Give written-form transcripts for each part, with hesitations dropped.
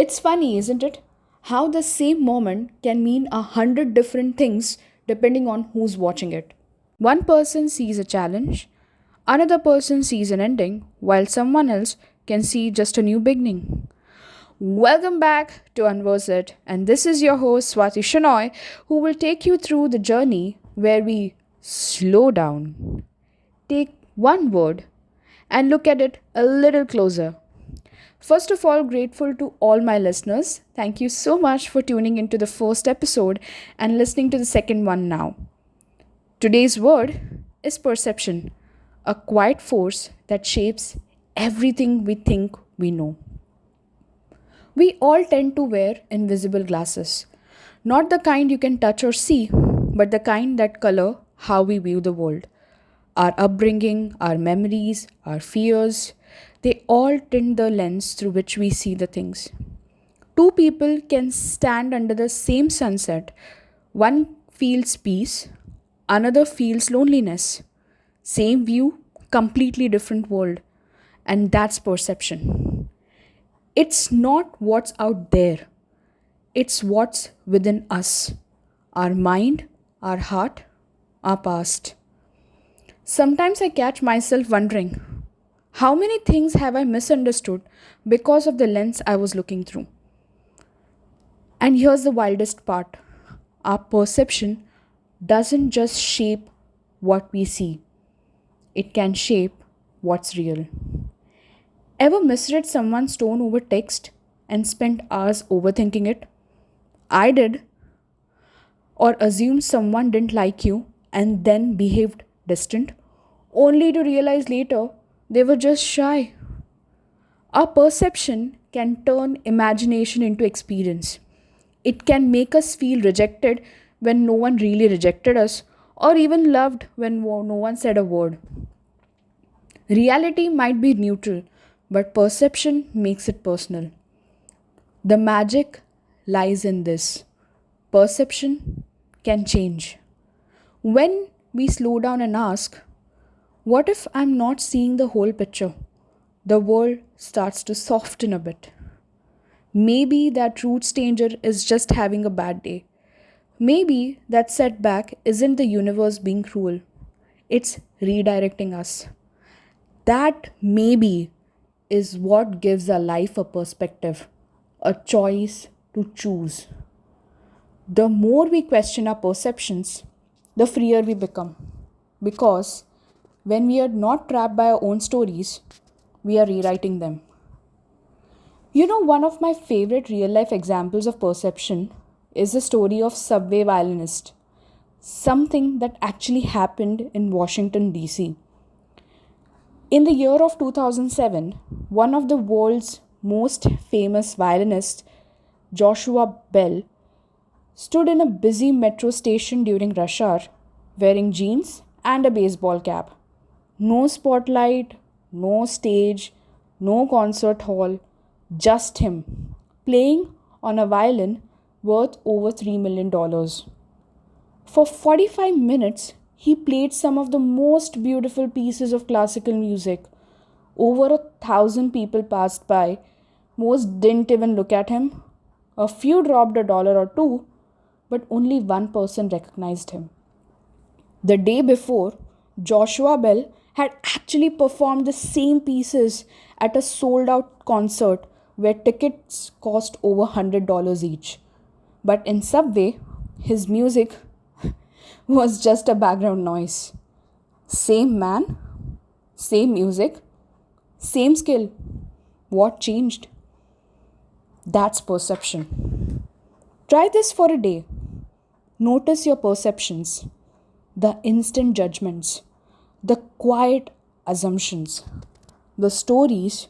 It's funny, isn't it? How the same moment can mean 100 different things depending on who's watching it. One person sees a challenge, another person sees an ending, while someone else can see just a new beginning. Welcome back to Unverse It, and this is your host Swati Shanoy, who will take you through the journey where we slow down, take one word, and look at it a little closer. First of all, grateful to all my listeners. Thank you so much for tuning into the first episode and listening to the second one now. Today's word is perception, a quiet force that shapes everything we think we know. We all tend to wear invisible glasses, not the kind you can touch or see, but the kind that color how we view the world. Our upbringing, our memories, our fears, they all tint the lens through which we see the things. Two people can stand under the same sunset. One feels peace, another feels loneliness. Same view, completely different world. And that's perception. It's not what's out there, it's what's within us, our mind, our heart, our past. Sometimes I catch myself wondering, how many things have I misunderstood because of the lens I was looking through? And here's the wildest part, our perception doesn't just shape what we see, it can shape what's real. Ever misread someone's tone over text and spent hours overthinking it? I did. Or assumed someone didn't like you and then behaved distant, only to realize later they were just shy. Our perception can turn imagination into experience. It can make us feel rejected when no one really rejected us, or even loved when no one said a word. Reality might be neutral, but perception makes it personal. The magic lies in this: perception can change. When we slow down and ask, what if I'm not seeing the whole picture? The world starts to soften a bit. Maybe that root stranger is just having a bad day. Maybe that setback isn't the universe being cruel, it's redirecting us. That maybe is what gives our life a perspective, a choice to choose. The more we question our perceptions, the freer we become. Because when we are not trapped by our own stories, we are rewriting them. One of my favorite real life examples of perception is the story of subway violinist, something that actually happened in Washington, D.C. In the year of 2007, one of the world's most famous violinists, Joshua Bell, stood in a busy metro station during rush hour wearing jeans and a baseball cap. No spotlight, no stage, no concert hall, just him playing on a violin worth over $3 million. For 45 minutes, he played some of the most beautiful pieces of classical music. Over 1,000 people passed by. Most didn't even look at him. A few dropped a dollar or two, but only one person recognized him. The day before, Joshua Bell had actually performed the same pieces at a sold out concert where tickets cost over $100 each. But in Subway, his music was just a background noise. Same man, same music, same skill. What changed? That's perception. Try this for a day. Notice your perceptions, the instant judgments, the quiet assumptions, the stories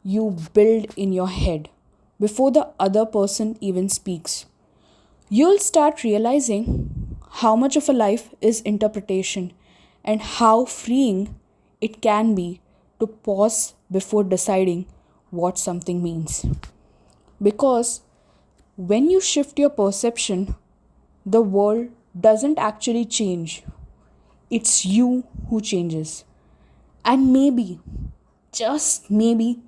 you build in your head before the other person even speaks. You'll start realizing how much of a life is interpretation and how freeing it can be to pause before deciding what something means. Because when you shift your perception, the world doesn't actually change. It's you who changes. And maybe, just maybe,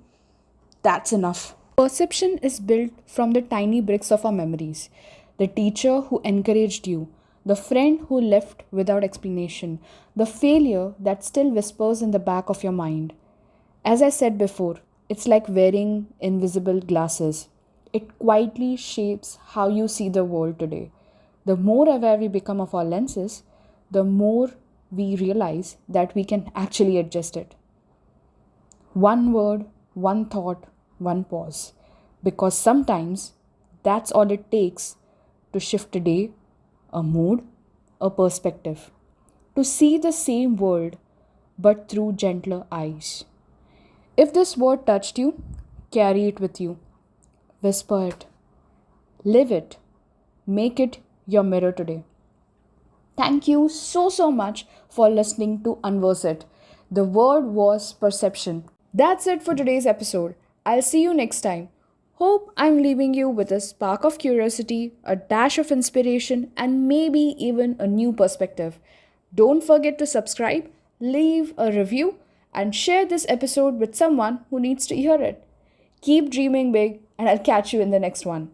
that's enough. Perception is built from the tiny bricks of our memories. The teacher who encouraged you, the friend who left without explanation, the failure that still whispers in the back of your mind. As I said before, it's like wearing invisible glasses. It quietly shapes how you see the world today. The more aware we become of our lenses, the more we realize that we can actually adjust it. One word, one thought, one pause. Because sometimes that's all it takes to shift a day, a mood, a perspective. To see the same world but through gentler eyes. If this word touched you, carry it with you. Whisper it. Live it. Make it your mirror today. Thank you so much for listening to Unverse It. The word was perception. That's it for today's episode. I'll see you next time. Hope I'm leaving you with a spark of curiosity, a dash of inspiration, and maybe even a new perspective. Don't forget to subscribe, leave a review, and share this episode with someone who needs to hear it. Keep dreaming big, and I'll catch you in the next one.